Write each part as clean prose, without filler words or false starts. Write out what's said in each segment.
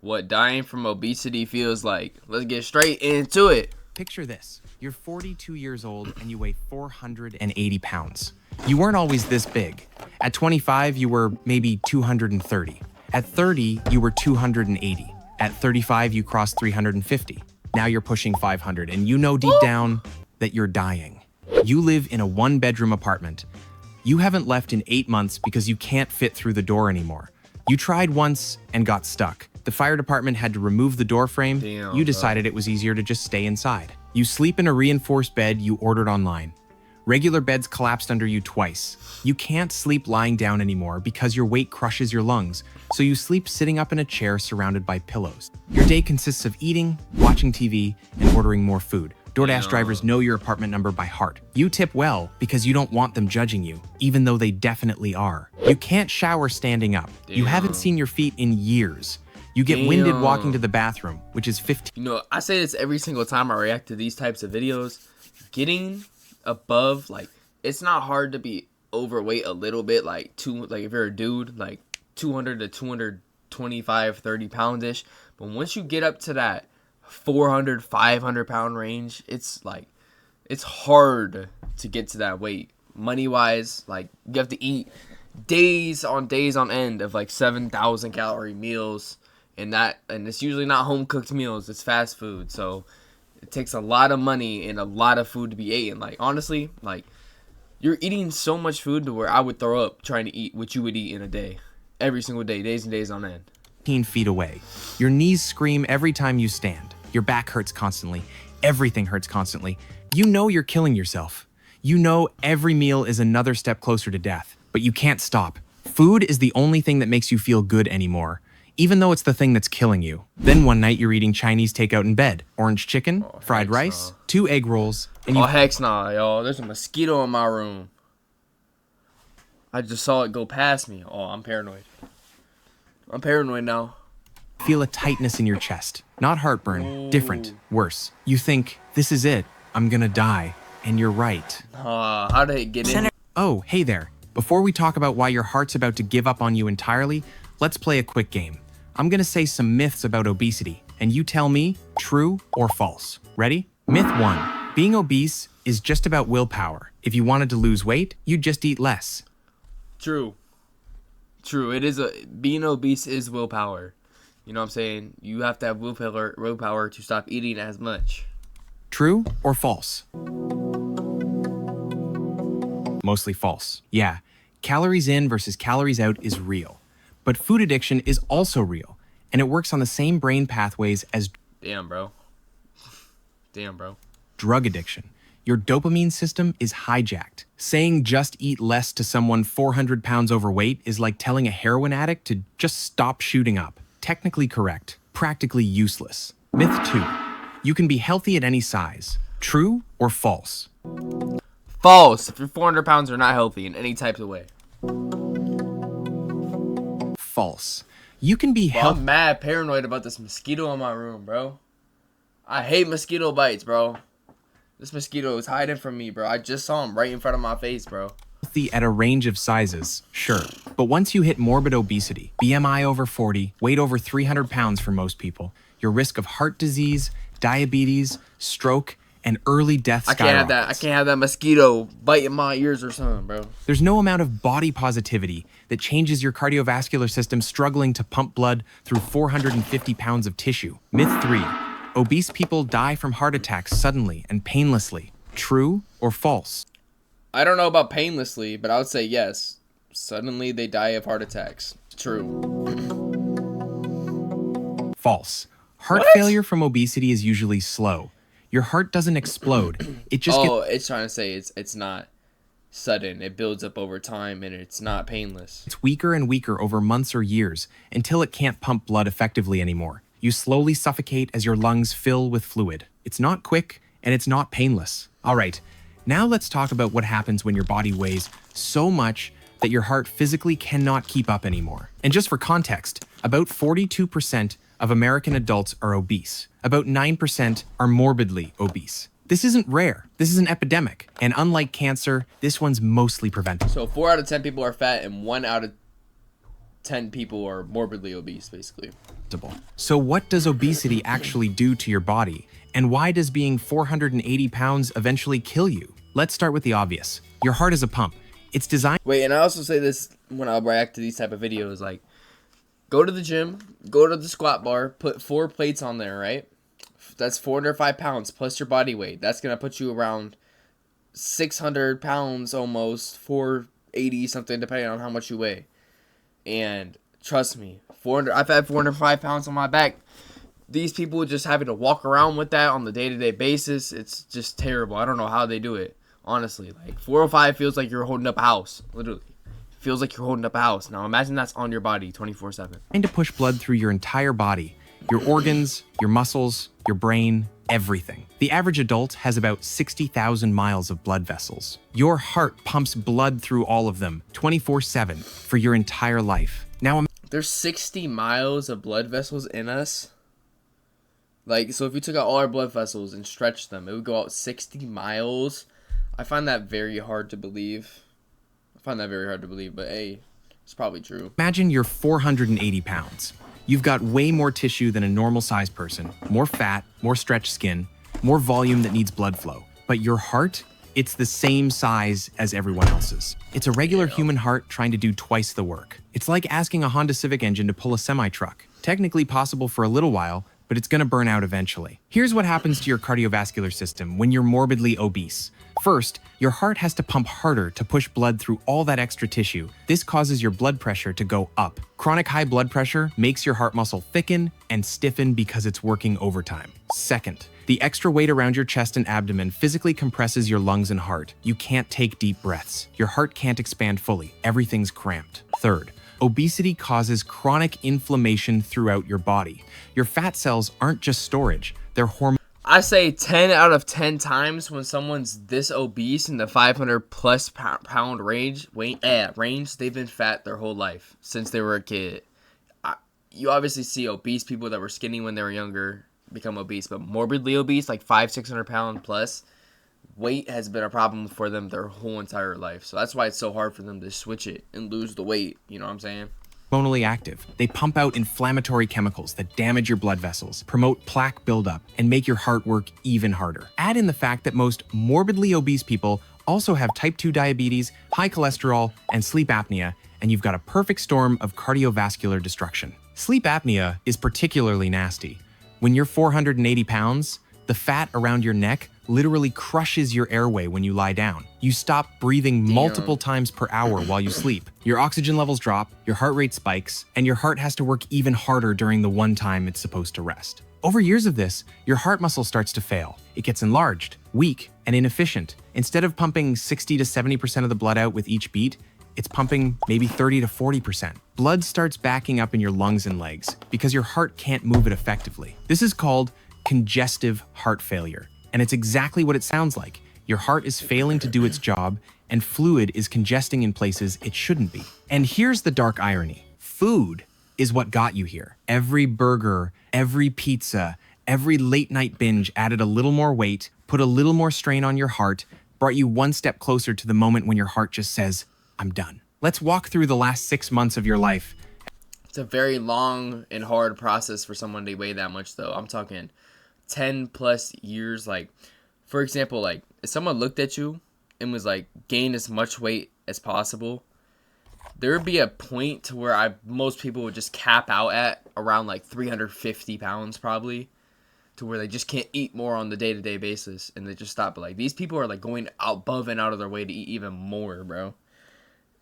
what dying from obesity feels like. Let's get straight into it. Picture this. You're 42 years old and you weigh 480 pounds. You weren't always this big. At 25, you were maybe 230. At 30, you were 280. At 35, you crossed 350. Now you're pushing 500, and you know deep down that you're dying. You live in a one-bedroom apartment. You haven't left in 8 months because you can't fit through the door anymore. You tried once and got stuck. The fire department had to remove the door frame. You decided it was easier to just stay inside. You sleep in a reinforced bed you ordered online. Regular beds collapsed under you twice. You can't sleep lying down anymore because your weight crushes your lungs, so you sleep sitting up in a chair surrounded by pillows. Your day consists of eating, watching TV, and ordering more food. DoorDash drivers know your apartment number by heart. You tip well because you don't want them judging you, even though they definitely are. You can't shower standing up. You haven't seen your feet in years. You get winded walking to the bathroom, which is 15. You know, I say this every single time I react to these types of videos. Getting above, like, it's not hard to be overweight a little bit, like if you're a dude, like 200 to 225, 30 pounds-ish. But once you get up to that 400, 500 pound range, it's like, it's hard to get to that weight. Money-wise, like, you have to eat days on end of like 7,000 calorie meals. And it's usually not home cooked meals, it's fast food. So it takes a lot of money and a lot of food to be eaten. Like, honestly, like, you're eating so much food to where I would throw up trying to eat what you would eat in a day. Every single day, days and days on end. 15 feet away. Your knees scream every time you stand. Your back hurts constantly. Everything hurts constantly. You know you're killing yourself. You know every meal is another step closer to death, but you can't stop. Food is the only thing that makes you feel good anymore, even though it's the thing that's killing you. Then one night you're eating Chinese takeout in bed. Orange chicken, fried rice, 2 egg rolls, and you— Oh, heck nah, y'all. There's a mosquito in my room. I just saw it go past me. Oh, I'm paranoid. I'm paranoid now. feel a tightness in your chest. Not heartburn, different, worse. You think, this is it, I'm gonna die. And you're right. How did it get in? Oh, hey there. Before we talk about why your heart's about to give up on you entirely, let's play a quick game. I'm gonna say some myths about obesity, and you tell me true or false. Ready? Myth 1. Being obese is just about willpower. If you wanted to lose weight, you'd just eat less. True. True. Being obese is willpower. You know what I'm saying? You have to have willpower to stop eating as much. True or false? Mostly false. Yeah, calories in versus calories out is real. But food addiction is also real, and it works on the same brain pathways as— Damn, bro. Damn, bro. Drug addiction. Your dopamine system is hijacked. Saying just eat less to someone 400 pounds overweight is like telling a heroin addict to just stop shooting up. Technically correct, practically useless. Myth 2. You can be healthy at any size. True or false? False. If you're 400 pounds, you're not healthy in any type of way. False. You can be Bro, I'm mad paranoid about this mosquito in my room, bro. I hate mosquito bites, bro. This mosquito is hiding from me, bro. I just saw him right in front of my face, bro. Healthy at a range of sizes, sure. But once you hit morbid obesity, BMI over 40, weight over 300 pounds for most people, your risk of heart disease, diabetes, stroke, and early death skyrockets. I can't have that mosquito biting my ears or something, bro. There's no amount of body positivity that changes your cardiovascular system struggling to pump blood through 450 pounds of tissue. Myth 3. Obese people die from heart attacks suddenly and painlessly. True or false? I don't know about painlessly, but I would say yes. Suddenly they die of heart attacks. True. False. Heart failure from obesity is usually slow. Your heart doesn't explode. It just it's trying to say it's not sudden. It builds up over time and it's not painless. It's weaker and weaker over months or years until it can't pump blood effectively anymore. You slowly suffocate as your lungs fill with fluid. It's not quick and it's not painless. All right, now let's talk about what happens when your body weighs so much that your heart physically cannot keep up anymore. And just for context, about 42% of American adults are obese. About 9% are morbidly obese. This isn't rare. This is an epidemic. And unlike cancer, this one's mostly preventable. So 4 out of 10 people are fat and 1 out of 10 people are morbidly obese, basically. So what does obesity actually do to your body? And why does being 480 pounds eventually kill you? Let's start with the obvious. Your heart is a pump. It's designed. Wait, and I also say this when I react to these type of videos, like, go to the gym, go to the squat bar, put 4 plates on there, right? That's 405 pounds plus your body weight. That's going to put you around 600 pounds almost, 480 something, depending on how much you weigh. And trust me, I've had 405 pounds on my back. These people just having to walk around with that on the day-to-day basis, it's just terrible. I don't know how they do it, honestly. Like, 405 feels like you're holding up a house, literally. Feels like you're holding up a house. Now imagine that's on your body 24/7. To push blood through your entire body, your organs, your muscles, your brain, everything. The average adult has about 60,000 miles of blood vessels. Your heart pumps blood through all of them 24/7 for your entire life. Now, there's 60 miles of blood vessels in us. Like, so if you took out all our blood vessels and stretched them, it would go out 60 miles. I find that very hard to believe. But hey, it's probably true. Imagine you're 480 pounds. You've got way more tissue than a normal-sized person, more fat, more stretched skin, more volume that needs blood flow. But your heart, it's the same size as everyone else's. It's a regular human heart trying to do twice the work. It's like asking a Honda Civic engine to pull a semi-truck. Technically possible for a little while, but it's gonna burn out eventually. Here's what happens to your cardiovascular system when you're morbidly obese. First, your heart has to pump harder to push blood through all that extra tissue. This causes your blood pressure to go up. Chronic high blood pressure makes your heart muscle thicken and stiffen because it's working overtime. Second, the extra weight around your chest and abdomen physically compresses your lungs and heart. You can't take deep breaths. Your heart can't expand fully. Everything's cramped. Third, obesity causes chronic inflammation throughout your body. Your fat cells aren't just storage, they're hormone. I say 10 out of 10 times when someone's this obese in the 500 plus pound range, they've been fat their whole life since they were a kid. You obviously see obese people that were skinny when they were younger become obese, but morbidly obese, like 500-600 pound plus, weight has been a problem for them their whole entire life. So that's why it's so hard for them to switch it and lose the weight. You know what I'm saying? Hormonally active. They pump out inflammatory chemicals that damage your blood vessels, promote plaque buildup, and make your heart work even harder. Add in the fact that most morbidly obese people also have type 2 diabetes, high cholesterol, and sleep apnea, and you've got a perfect storm of cardiovascular destruction. Sleep apnea is particularly nasty. When you're 480 pounds, the fat around your neck literally crushes your airway when you lie down. You stop breathing multiple times per hour while you sleep. Your oxygen levels drop, your heart rate spikes, and your heart has to work even harder during the one time it's supposed to rest. Over years of this, your heart muscle starts to fail. It gets enlarged, weak, and inefficient. Instead of pumping 60 to 70% of the blood out with each beat, it's pumping maybe 30 to 40%. Blood starts backing up in your lungs and legs because your heart can't move it effectively. This is called congestive heart failure. And it's exactly what it sounds like. Your heart is failing to do its job, and fluid is congesting in places it shouldn't be. And here's the dark irony. Food is what got you here. Every burger, every pizza, every late night binge added a little more weight, put a little more strain on your heart, brought you one step closer to the moment when your heart just says, I'm done. Let's walk through the last 6 months of your life. It's a very long and hard process for someone to weigh that much, though. I'm talking 10 plus years. Like, for example, like if someone looked at you and was like, gain as much weight as possible, there would be a point to where most people would just cap out at around like 350 pounds probably, to where they just can't eat more on the day-to-day basis and they just stop. But like these people are like going above and out of their way to eat even more, bro.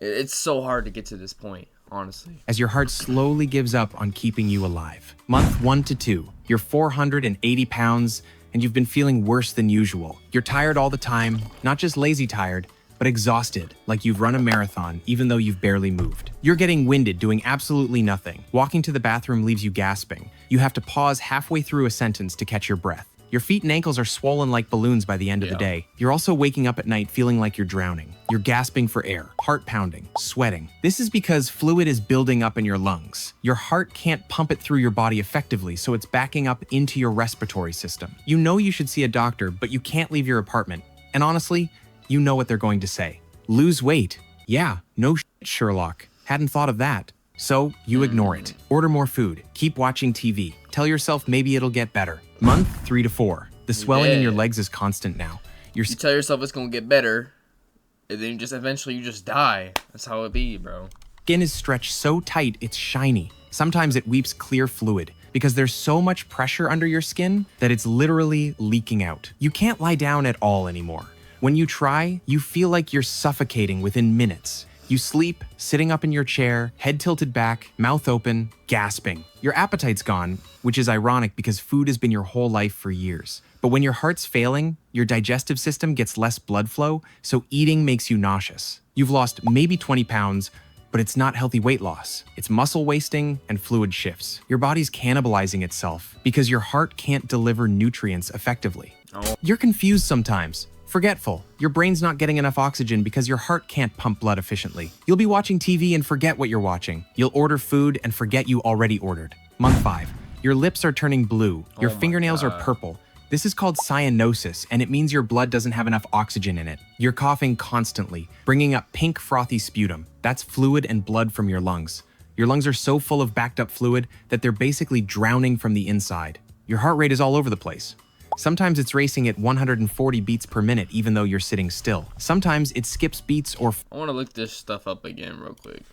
It's so hard to get to this point, honestly. As your heart slowly gives up on keeping you alive. Month 1 to 2, you're 480 pounds and you've been feeling worse than usual. You're tired all the time, not just lazy tired, but exhausted, like you've run a marathon even though you've barely moved. You're getting winded doing absolutely nothing. Walking to the bathroom leaves you gasping. You have to pause halfway through a sentence to catch your breath. Your feet and ankles are swollen like balloons by the end of the day. You're also waking up at night feeling like you're drowning. You're gasping for air, heart pounding, sweating. This is because fluid is building up in your lungs. Your heart can't pump it through your body effectively, so it's backing up into your respiratory system. You know you should see a doctor, but you can't leave your apartment. And honestly, you know what they're going to say. Lose weight. Yeah, no shit, Sherlock. Hadn't thought of that. So you ignore it. Order more food. Keep watching TV. Tell yourself maybe it'll get better. Month 3 to 4. The swelling in your legs is constant now. You tell yourself it's gonna get better, and then eventually you just die. That's how it be, bro. Skin is stretched so tight it's shiny. Sometimes it weeps clear fluid because there's so much pressure under your skin that it's literally leaking out. You can't lie down at all anymore. When you try, you feel like you're suffocating within minutes. You sleep, sitting up in your chair, head tilted back, mouth open, gasping. Your appetite's gone, which is ironic because food has been your whole life for years. But when your heart's failing, your digestive system gets less blood flow, so eating makes you nauseous. You've lost maybe 20 pounds, but it's not healthy weight loss. It's muscle wasting and fluid shifts. Your body's cannibalizing itself because your heart can't deliver nutrients effectively. You're confused sometimes. Forgetful. Your brain's not getting enough oxygen because your heart can't pump blood efficiently. You'll be watching TV and forget what you're watching. You'll order food and forget you already ordered. Month 5. Your lips are turning blue. Your fingernails are purple. This is called cyanosis, and it means your blood doesn't have enough oxygen in it. You're coughing constantly, bringing up pink frothy sputum. That's fluid and blood from your lungs. Your lungs are so full of backed up fluid that they're basically drowning from the inside. Your heart rate is all over the place. Sometimes it's racing at 140 beats per minute even though you're sitting still. Sometimes it skips beats or... I want to look this stuff up again real quick.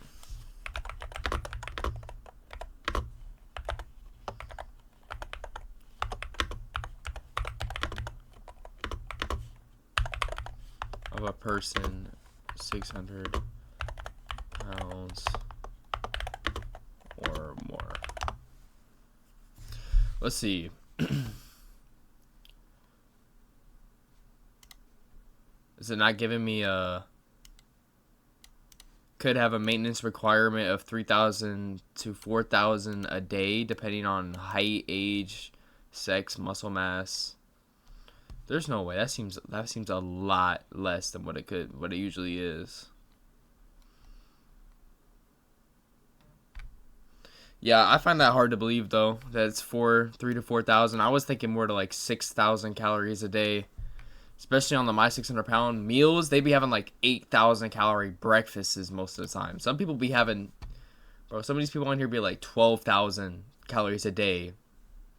Of a person 600 pounds or more. Let's see. Is it not giving me a... Could have a maintenance requirement of 3,000 to 4,000 a day, depending on height, age, sex, muscle mass. There's no way. That seems a lot less than what it usually is. Yeah, I find that hard to believe though. That it's 3 to 4,000. I was thinking more to like 6,000 calories a day. Especially on the My 600 Pound meals, they be having like 8,000 calorie breakfasts most of the time. Some people be having, bro, some of these people on here be like 12,000 calories a day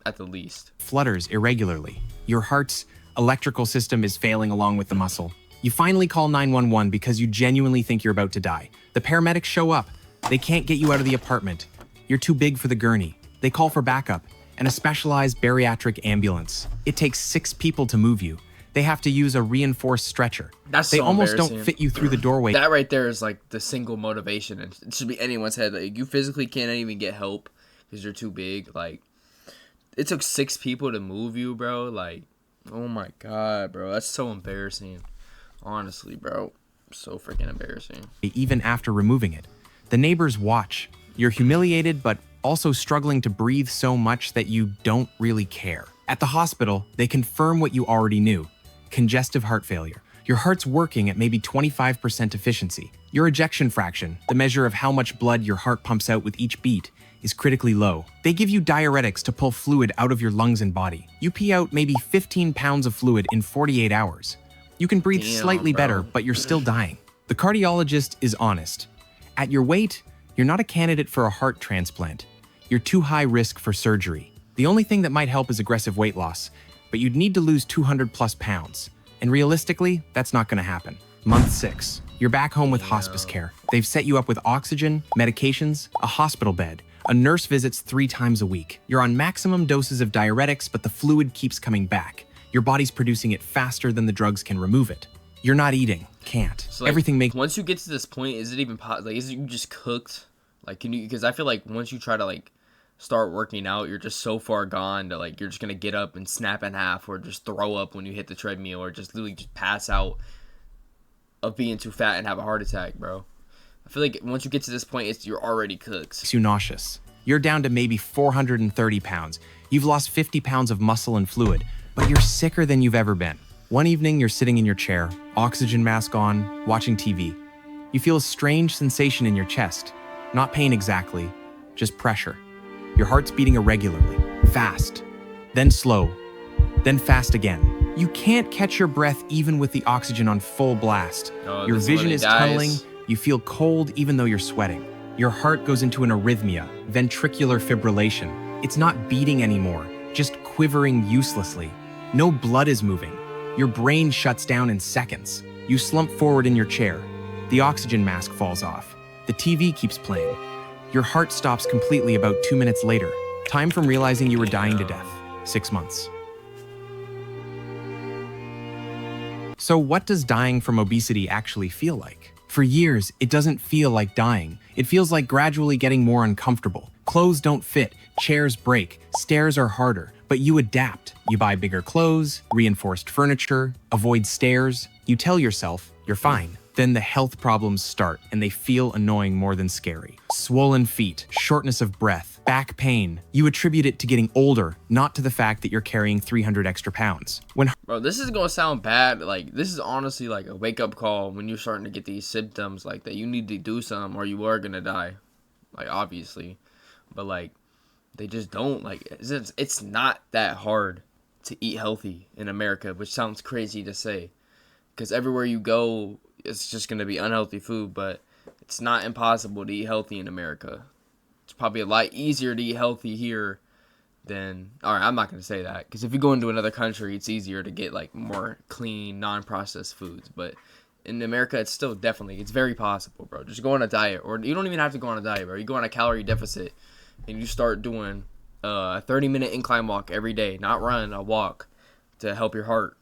at the least. Flutters irregularly. Your heart's electrical system is failing along with the muscle. You finally call 911 because you genuinely think you're about to die. The paramedics show up. They can't get you out of the apartment. You're too big for the gurney. They call for backup and a specialized bariatric ambulance. It takes 6 people to move you. They have to use a reinforced stretcher. They almost don't fit you through the doorway. That right there is like the single motivation. And it should be anyone's head. Like, you physically can't even get help because you're too big. Like, it took 6 people to move you, bro. Like, oh my God, bro. That's so embarrassing. Honestly, bro. So freaking embarrassing. Even after removing it. The neighbors watch. You're humiliated, but also struggling to breathe so much that you don't really care. At the hospital, they confirm what you already knew. Congestive heart failure. Your heart's working at maybe 25% efficiency. Your ejection fraction, the measure of how much blood your heart pumps out with each beat, is critically low. They give you diuretics to pull fluid out of your lungs and body. You pee out maybe 15 pounds of fluid in 48 hours. You can breathe slightly better, but you're still dying. The cardiologist is honest. At your weight, you're not a candidate for a heart transplant. You're too high risk for surgery. The only thing that might help is aggressive weight loss, but you'd need to lose 200 plus pounds. And realistically, that's not gonna happen. Month 6, you're back home with hospice care. They've set you up with oxygen, medications, a hospital bed. A nurse visits 3 times a week. You're on maximum doses of diuretics, but the fluid keeps coming back. Your body's producing it faster than the drugs can remove it. You're not eating, can't. So like, everything makes... Once you get to this point, is it even possible? Like, is it you just cooked? Like, can you? Because I feel like once you try to like start working out, you're just so far gone to like you're just gonna get up and snap in half, or just throw up when you hit the treadmill, or just literally just pass out of being too fat and have a heart attack, bro. I feel like once you get to this point, you're already cooked. Makes you nauseous. You're down to maybe 430 pounds. You've lost 50 pounds of muscle and fluid, but you're sicker than you've ever been. One evening, you're sitting in your chair, oxygen mask on, watching TV. You feel a strange sensation in your chest. Not pain exactly, just pressure. Your heart's beating irregularly, fast, then slow, then fast again. You can't catch your breath even with the oxygen on full blast. Your vision is tunneling, you feel cold even though you're sweating. Your heart goes into an arrhythmia, ventricular fibrillation. It's not beating anymore, just quivering uselessly. No blood is moving. Your brain shuts down in seconds. You slump forward in your chair. The oxygen mask falls off. The TV keeps playing. Your heart stops completely about 2 minutes later. Time from realizing you were dying to death. 6 months. So what does dying from obesity actually feel like? For years, it doesn't feel like dying. It feels like gradually getting more uncomfortable. Clothes don't fit, chairs break, stairs are harder, but you adapt. You buy bigger clothes, reinforced furniture, avoid stairs. You tell yourself, you're fine. Then the health problems start, and they feel annoying more than scary. Swollen feet, shortness of breath, back pain. You attribute it to getting older, not to the fact that you're carrying 300 extra pounds. Bro, this is gonna sound bad. Like, this is honestly like a wake-up call when you're starting to get these symptoms, like that you need to do something or you are gonna die. Like, obviously. But, like, they just don't. Like, it's not that hard to eat healthy in America, which sounds crazy to say. Because everywhere you go, it's just going to be unhealthy food, but it's not impossible to eat healthy in America. It's probably a lot easier to eat healthy here than... Alright, I'm not going to say that, because if you go into another country, it's easier to get, like, more clean, non-processed foods, but in America, it's still definitely... It's very possible, bro. Just go on a diet, or you don't even have to go on a diet, bro. You go on a calorie deficit, and you start doing a 30-minute incline walk every day. Not run, a walk, to help your heart.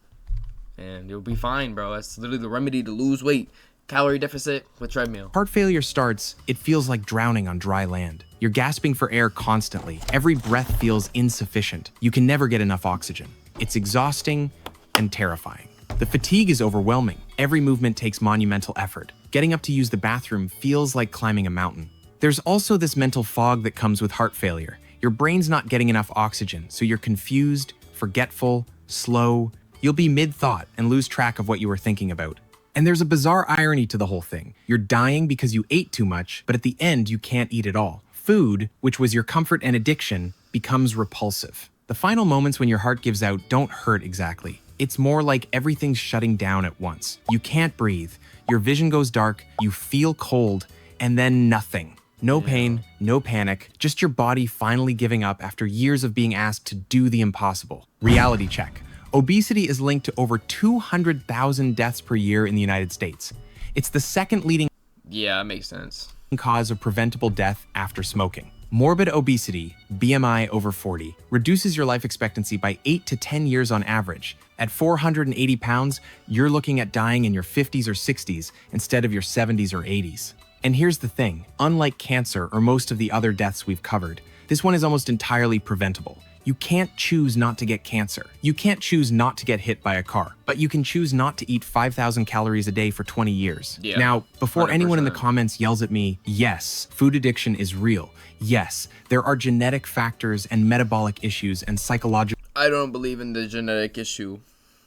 And you'll be fine, bro. That's literally the remedy to lose weight. Calorie deficit with treadmill. Heart failure starts, it feels like drowning on dry land. You're gasping for air constantly. Every breath feels insufficient. You can never get enough oxygen. It's exhausting and terrifying. The fatigue is overwhelming. Every movement takes monumental effort. Getting up to use the bathroom feels like climbing a mountain. There's also this mental fog that comes with heart failure. Your brain's not getting enough oxygen, so you're confused, forgetful, slow. You'll be mid-thought and lose track of what you were thinking about. And there's a bizarre irony to the whole thing. You're dying because you ate too much, but at the end, you can't eat at all. Food, which was your comfort and addiction, becomes repulsive. The final moments when your heart gives out don't hurt exactly. It's more like everything's shutting down at once. You can't breathe, your vision goes dark, you feel cold, and then nothing. No pain, no panic, just your body finally giving up after years of being asked to do the impossible. Reality check. Obesity is linked to over 200,000 deaths per year in the United States. It's the second leading Yeah, that makes sense. cause of preventable death after smoking. Morbid obesity, BMI over 40, reduces your life expectancy by 8 to 10 years on average. At 480 pounds, you're looking at dying in your 50s or 60s instead of your 70s or 80s. And here's the thing, unlike cancer or most of the other deaths we've covered, this one is almost entirely preventable. You can't choose not to get cancer. You can't choose not to get hit by a car, but you can choose not to eat 5,000 calories a day for 20 years. Yeah, now, before 100%. anyone in the comments yells at me, yes, food addiction is real. Yes, there are genetic factors and metabolic issues and psychological... I don't believe in the genetic issue.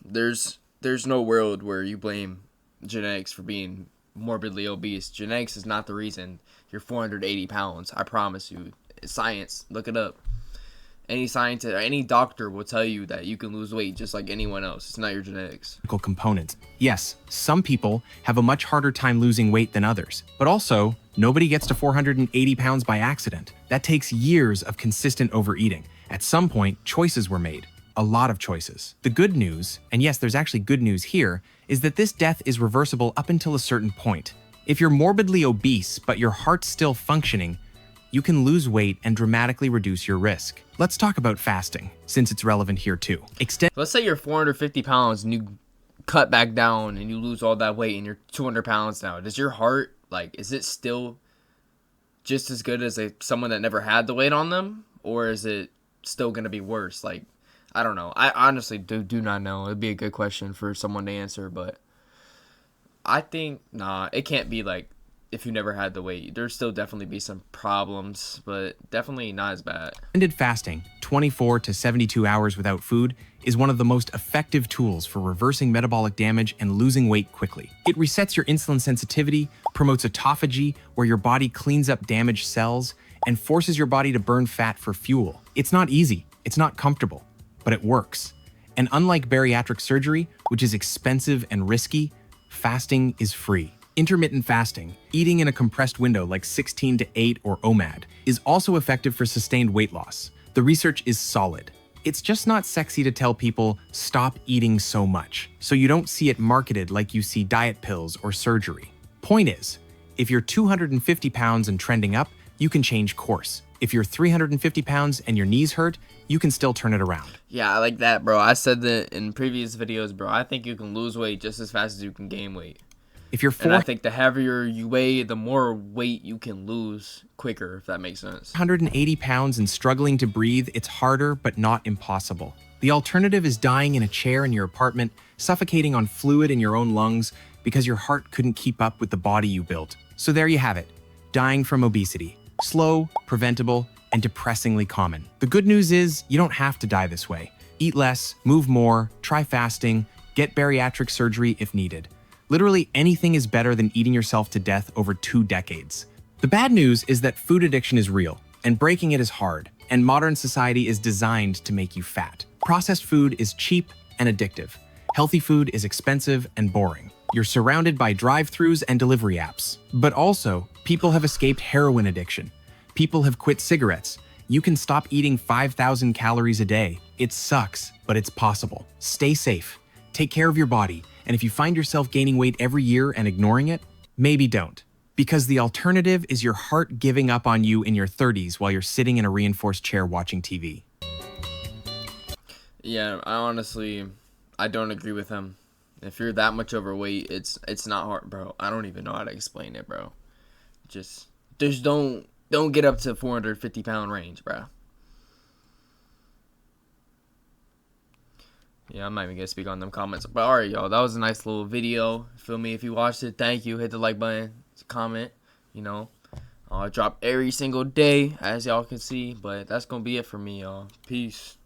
There's no world where you blame genetics for being morbidly obese. Genetics is not the reason you're 480 pounds. I promise you. It's science. Look it up. Any scientist or any doctor will tell you that you can lose weight just like anyone else. It's not your genetics. components. Yes, some people have a much harder time losing weight than others, but also nobody gets to 480 pounds by accident. That takes years of consistent overeating. At some point, choices were made. A lot of choices. The good news, and yes, there's actually good news here, is that this death is reversible up until a certain point. If you're morbidly obese, but your heart's still functioning, you can lose weight and dramatically reduce your risk. Let's talk about fasting, since it's relevant here too. Let's say you're 450 pounds and you cut back down and you lose all that weight and you're 200 pounds now. Does your heart, like, is it still just as good as someone that never had the weight on them? Or is it still going to be worse? Like, I don't know. I honestly do not know. It'd be a good question for someone to answer, but I think, nah, it can't be like if you never had the weight. There'd still definitely be some problems, but definitely not as bad. Extended fasting, 24 to 72 hours without food, is one of the most effective tools for reversing metabolic damage and losing weight quickly. It resets your insulin sensitivity, promotes autophagy, where your body cleans up damaged cells, and forces your body to burn fat for fuel. It's not easy, it's not comfortable, but it works. And unlike bariatric surgery, which is expensive and risky, fasting is free. Intermittent fasting, eating in a compressed window like 16 to 8 or OMAD, is also effective for sustained weight loss. The research is solid. It's just not sexy to tell people, stop eating so much, so you don't see it marketed like you see diet pills or surgery. Point is, if you're 250 pounds and trending up, you can change course. If you're 350 pounds and your knees hurt, you can still turn it around. Yeah, I like that, bro. I said that in previous videos, bro. I think you can lose weight just as fast as you can gain weight. If you're And I think the heavier you weigh, the more weight you can lose quicker, if that makes sense. 480 pounds and struggling to breathe, it's harder but not impossible. The alternative is dying in a chair in your apartment, suffocating on fluid in your own lungs because your heart couldn't keep up with the body you built. So there you have it, dying from obesity. Slow, preventable, and depressingly common. The good news is you don't have to die this way. Eat less, move more, try fasting, get bariatric surgery if needed. Literally anything is better than eating yourself to death over 2 decades. The bad news is that food addiction is real, and breaking it is hard, and modern society is designed to make you fat. Processed food is cheap and addictive. Healthy food is expensive and boring. You're surrounded by drive-thrus and delivery apps. But also, people have escaped heroin addiction. People have quit cigarettes. You can stop eating 5,000 calories a day. It sucks, but it's possible. Stay safe. Take care of your body. And if you find yourself gaining weight every year and ignoring it, maybe don't. Because the alternative is your heart giving up on you in your 30s while you're sitting in a reinforced chair watching TV. Yeah, I don't agree with him. If you're that much overweight, it's not hard, bro. I don't even know how to explain it, bro. Just don't get up to 450 pound range, bro. Yeah, I'm not even gonna speak on them comments. But alright, y'all, that was a nice little video. Feel me? If you watched it, thank you. Hit the like button, comment. You know, I'll drop every single day, as y'all can see. But that's gonna be it for me, y'all. Peace.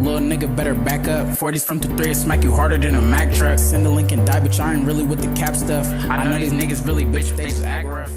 Little nigga better back up. 40s from 2-3, smack you harder than a Mack truck. Send a link and die, but y'all ain't really with the cap stuff. I know these niggas really bitch, they just act rough.